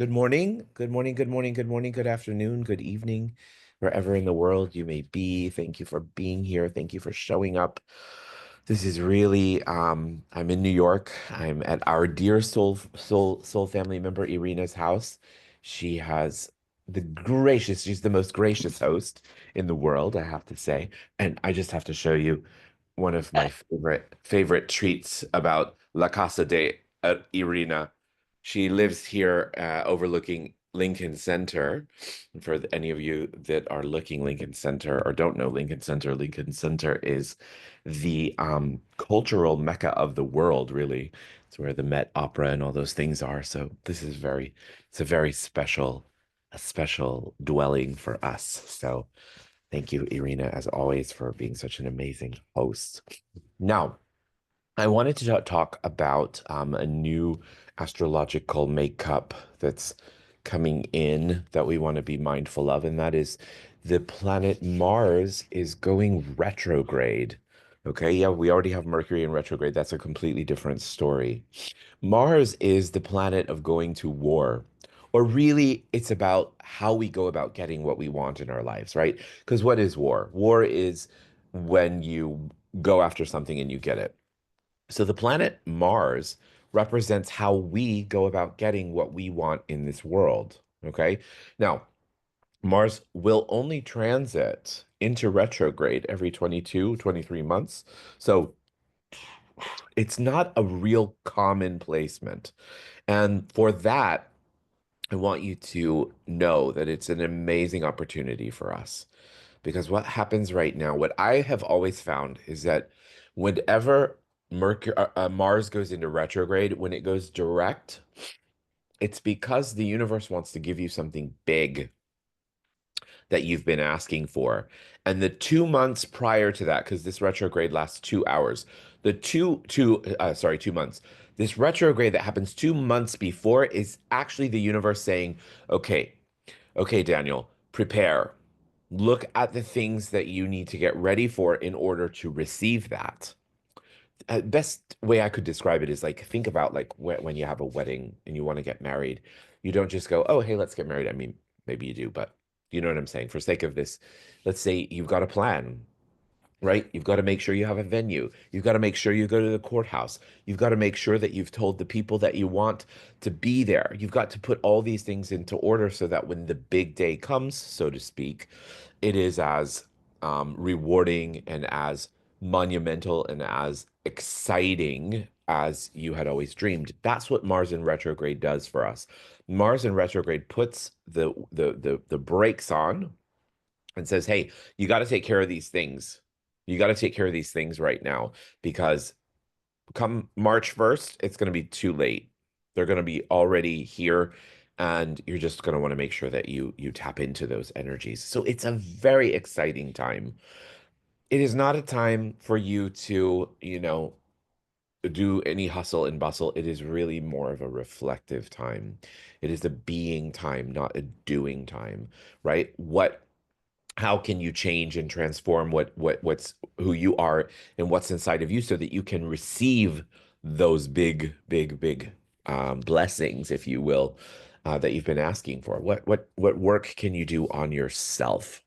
Good morning, good morning, good morning, good morning, good afternoon, good evening, wherever in the world you may be. Thank you for being here. Thank you for showing up. This is really, I'm in New York. I'm at our dear soul family member Irina's house. She has she's the most gracious host in the world, I have to say. And I just have to show you one of my favorite treats about La Casa de Irina. She lives here overlooking Lincoln Center. For any of you that are looking Lincoln Center or don't know Lincoln Center is the cultural mecca of the world, really. It's where the Met Opera and all those things are. So it's a very a special dwelling for us. So thank you, Irina, as always, for being such an amazing host. Now, I wanted to talk about a new astrological makeup that's coming in that we want to be mindful of, and that is the planet Mars is going retrograde. Okay, yeah, we already have Mercury in retrograde. That's a completely different story. Mars is the planet of going to war. Or really, it's about how we go about getting what we want in our lives, right? Because what is war? War is when you go after something and you get it. So the planet Mars represents how we go about getting what we want in this world. Okay. Now, Mars will only transit into retrograde every 22, 23 months. So it's not a real common placement. And for that, I want you to know that it's an amazing opportunity for us. Because what happens right now, what I have always found is that whenever Mars goes into retrograde, when it goes direct, it's because the universe wants to give you something big that you've been asking for. And the 2 months prior to that, because this retrograde lasts 2 hours, the 2 months. This retrograde that happens 2 months before is actually the universe saying, okay, okay, Daniel, prepare. Look at the things that you need to get ready for in order to receive that. Best way I could describe it is like think about like when you have a wedding and you want to get married. You don't just go, "Oh, hey, let's get married." I mean, maybe you do, but you know what I'm saying. For sake of this, let's say you've got a plan, right? You've got to make sure you have a venue. You've got to make sure you go to the courthouse. You've got to make sure that you've told the people that you want to be there. You've got to put all these things into order so that when the big day comes, so to speak, it is as rewarding and as monumental and as exciting as you had always dreamed. That's what Mars in retrograde does for us. Mars in retrograde puts the brakes on and says, "Hey, you got to take care of these things. You got to take care of these things right now because come March 1st, it's going to be too late. They're going to be already here and you're just going to want to make sure that you tap into those energies." So it's a very exciting time. It is not a time for you to, do any hustle and bustle. It is really more of a reflective time. It is a being time, not a doing time, right? How can you change and transform what's who you are and what's inside of you so that you can receive those big blessings, if you will, that you've been asking for? What work can you do on yourself?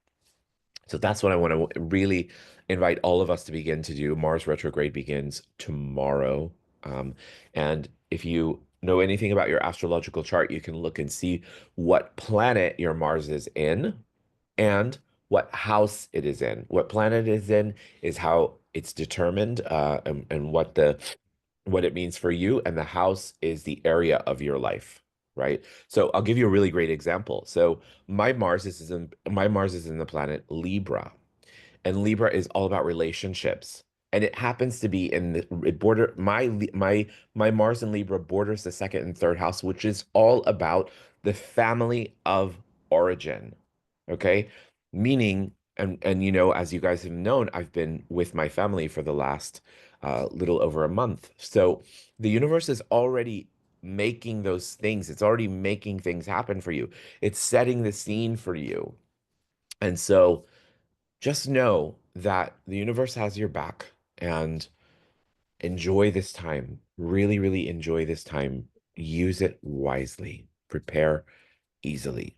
So that's what I want to really invite all of us to begin to do. Mars retrograde begins tomorrow. Um, and if you know anything about your astrological chart, you can look and see what planet your Mars is in and what house it is in. What planet it is in is how it's determined, and what it means for you, and the house is the area of your life, right? So I'll give you a really great example. So my Mars is in the planet Libra, and Libra is all about relationships. And it happens to be in the it border my Mars in Libra borders the second and third house, which is all about the family of origin. Okay? Meaning, and as you guys have known, I've been with my family for the last little over a month. So the universe is already making those things. It's already making things happen for you. It's setting the scene for you. And so just know that the universe has your back and enjoy this time. Really, really enjoy this time. Use it wisely. prepare easily.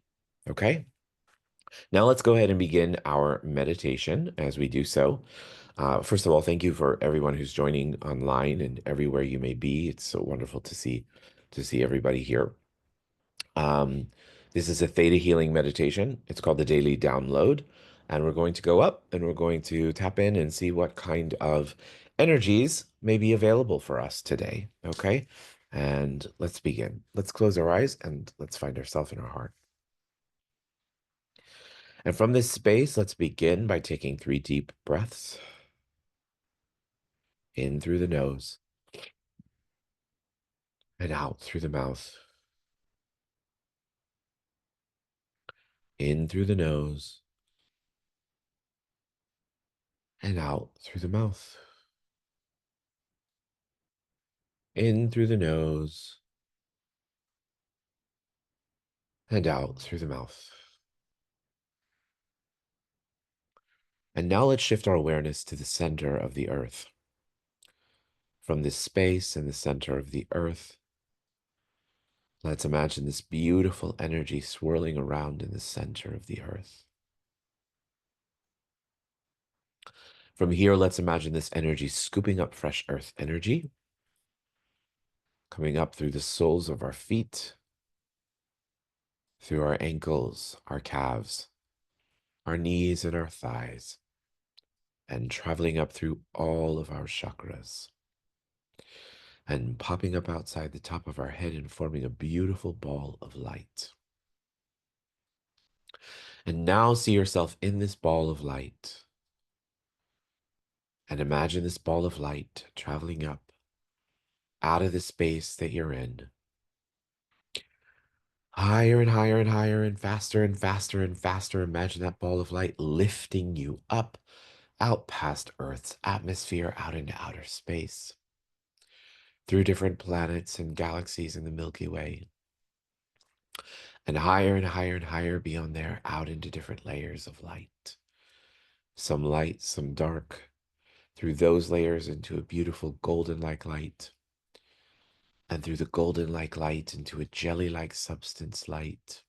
Okay? Now let's go ahead and begin our meditation. As we do so, first of all, thank you for everyone who's joining online and everywhere you may be. It's so wonderful to see everybody here. Um, this is a theta healing meditation. It's called the Daily Download. And we're going to go up and we're going to tap in and see what kind of energies may be available for us today. Okay. And let's begin. Let's close our eyes and let's find ourselves in our heart. And from this space, let's begin by taking 3 deep breaths in through the nose and out through the mouth. In through the nose and out through the mouth. In through the nose and out through the mouth. And now let's shift our awareness to the center of the earth. From this space in the center of the earth, let's imagine this beautiful energy swirling around in the center of the earth. From here, let's imagine this energy scooping up fresh earth energy, coming up through the soles of our feet, through our ankles, our calves, our knees, and our thighs, and traveling up through all of our chakras, and popping up outside the top of our head and forming a beautiful ball of light. And now see yourself in this ball of light. And imagine this ball of light traveling up out of the space that you're in, higher and higher and higher and faster and faster and faster. Imagine that ball of light lifting you up, out past Earth's atmosphere, out into outer space, through different planets and galaxies in the Milky Way, and higher and higher and higher beyond there, out into different layers of light. Some light, some dark, through those layers into a beautiful golden-like light, and through the golden-like light into a jelly-like substance light,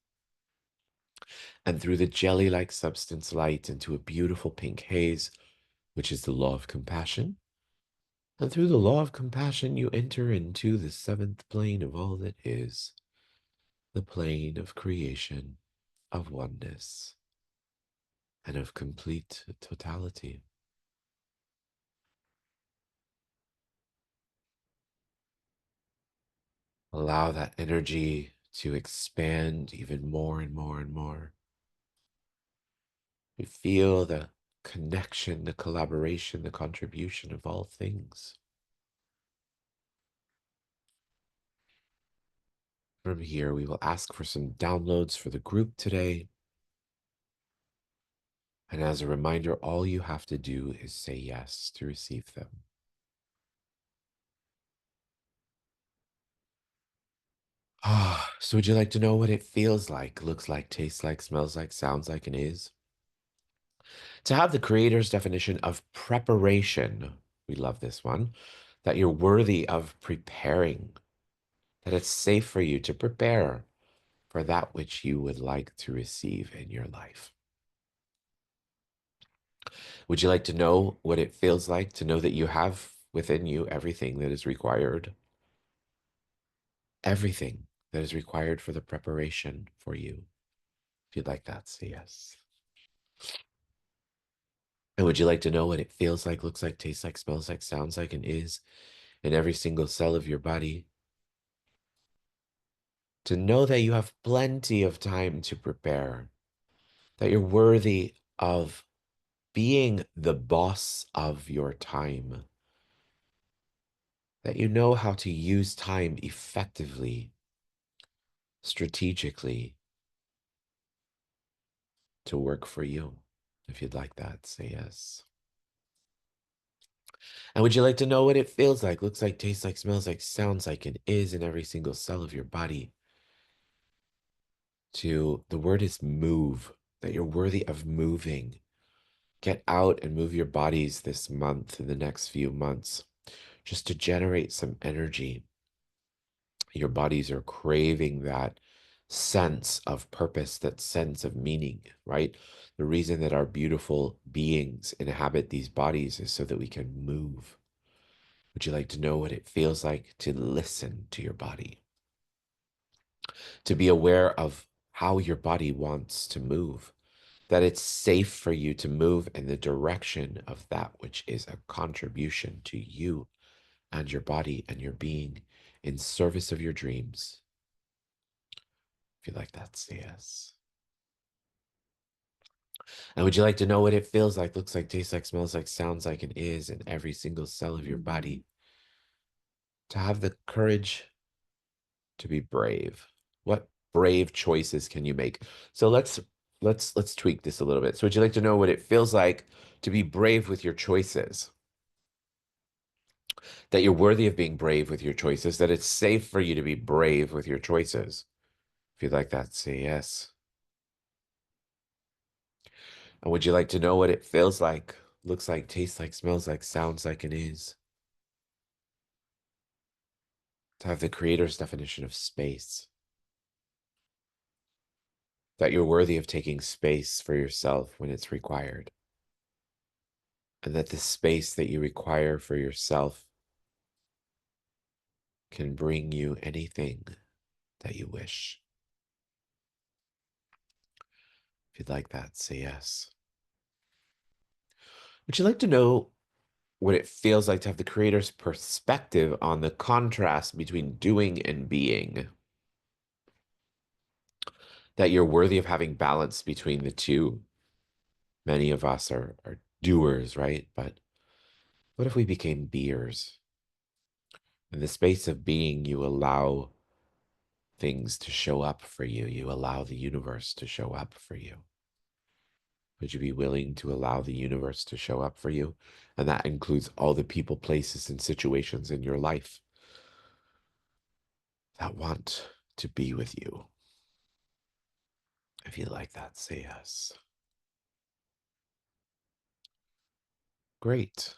and through the jelly-like substance light into a beautiful pink haze, which is the law of compassion. And through the law of compassion, you enter into the 7th plane of all that is, the plane of creation, of oneness, and of complete totality. Allow that energy to expand even more and more and more. You feel the connection, the collaboration, the contribution of all things. From here, we will ask for some downloads for the group today. And as a reminder, all you have to do is say yes to receive them. So would you like to know what it feels like, looks like, tastes like, smells like, sounds like, and is? To have the creator's definition of preparation, we love this one, that you're worthy of preparing, that it's safe for you to prepare for that which you would like to receive in your life. Would you like to know what it feels like to know that you have within you everything that is required? Everything that is required for the preparation for you. If you'd like that, say yes. And would you like to know what it feels like, looks like, tastes like, smells like, sounds like, and is in every single cell of your body? To know that you have plenty of time to prepare, that you're worthy of being the boss of your time, that you know how to use time effectively, strategically, to work for you. If you'd like that, say yes. And would you like to know what it feels like, looks like, tastes like, smells like, sounds like, and is in every single cell of your body? The word is move, that you're worthy of moving. Get out and move your bodies this month, in the next few months, just to generate some energy. Your bodies are craving that sense of purpose, that sense of meaning, right? The reason that our beautiful beings inhabit these bodies is so that we can move. Would you like to know what it feels like to listen to your body? To be aware of how your body wants to move, that it's safe for you to move in the direction of that which is a contribution to you and your body and your being in service of your dreams. If you like that, say yes. And would you like to know what it feels like, looks like, tastes like, smells like, sounds like, and is in every single cell of your body? To have the courage to be brave. What brave choices can you make? So let's tweak this a little bit. So would you like to know what it feels like to be brave with your choices? That you're worthy of being brave with your choices, that it's safe for you to be brave with your choices. If you'd like that, say yes. And would you like to know what it feels like, looks like, tastes like, smells like, sounds like, and is? To have the creator's definition of space. That you're worthy of taking space for yourself when it's required. And that the space that you require for yourself can bring you anything that you wish. If you'd like that, say yes. Would you like to know what it feels like to have the creator's perspective on the contrast between doing and being? That you're worthy of having balance between the two. Many of us are doers, right? But what if we became beers? In the space of being, you allow things to show up for you. You allow the universe to show up for you. Would you be willing to allow the universe to show up for you? And that includes all the people, places, and situations in your life that want to be with you. If you like that, say yes. Great.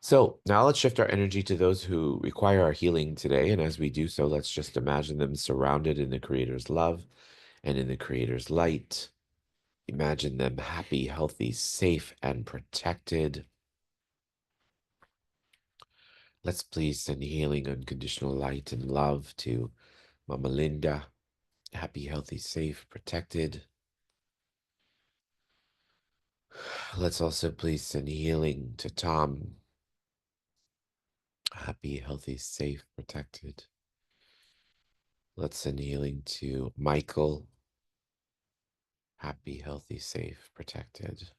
So now let's shift our energy to those who require our healing today. And as we do so, let's just imagine them surrounded in the Creator's love and in the Creator's light. Imagine them happy, healthy, safe, and protected. Let's please send healing, unconditional light, and love to Mama Linda, happy, healthy, safe, protected. Let's also please send healing to Tom, happy, healthy, safe, protected. Let's send healing to Michael, happy, healthy, safe, protected.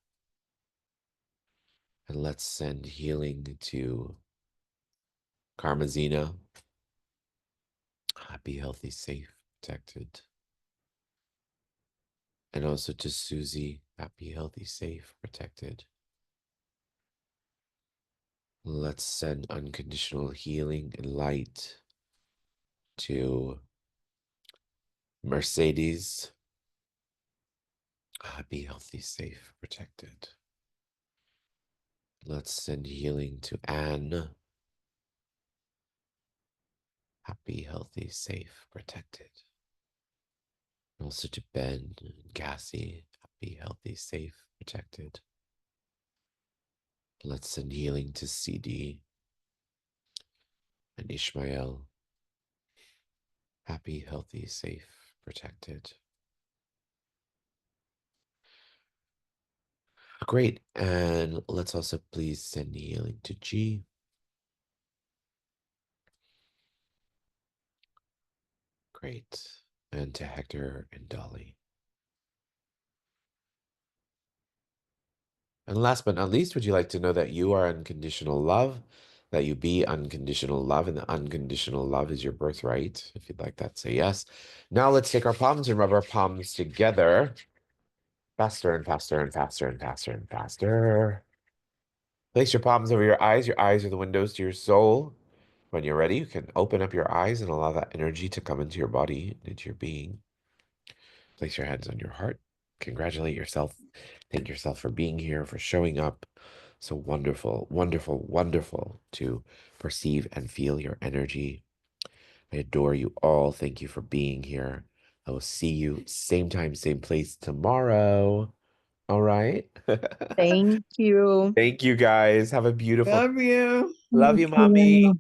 And let's send healing to Karmazina, happy, healthy, safe, protected. And also to Susie, happy, healthy, safe, protected. Let's send unconditional healing and light to Mercedes, happy, healthy, safe, protected. Let's send healing to Anne, happy, healthy, safe, protected. Also to Ben and Cassie, happy, healthy, safe, protected. Let's send healing to CD and Ishmael, happy, healthy, safe, protected. Great. And let's also please send healing to G. Great. And to Hector and Dolly. And last but not least, would you like to know that you are unconditional love, that you be unconditional love, and the unconditional love is your birthright? If you'd like that, say yes. Now let's take our palms and rub our palms together. Faster and faster and faster and faster and faster. Place your palms over your eyes. Your eyes are the windows to your soul. When you're ready, you can open up your eyes and allow that energy to come into your body, into your being. Place your hands on your heart. Congratulate yourself. Thank yourself for being here, for showing up. So wonderful, wonderful, wonderful to perceive and feel your energy. I adore you all. Thank you for being here. I will see you same time, same place tomorrow. All right. Thank you. Thank you guys. Have a beautiful. Love you. Love You you, mommy. too.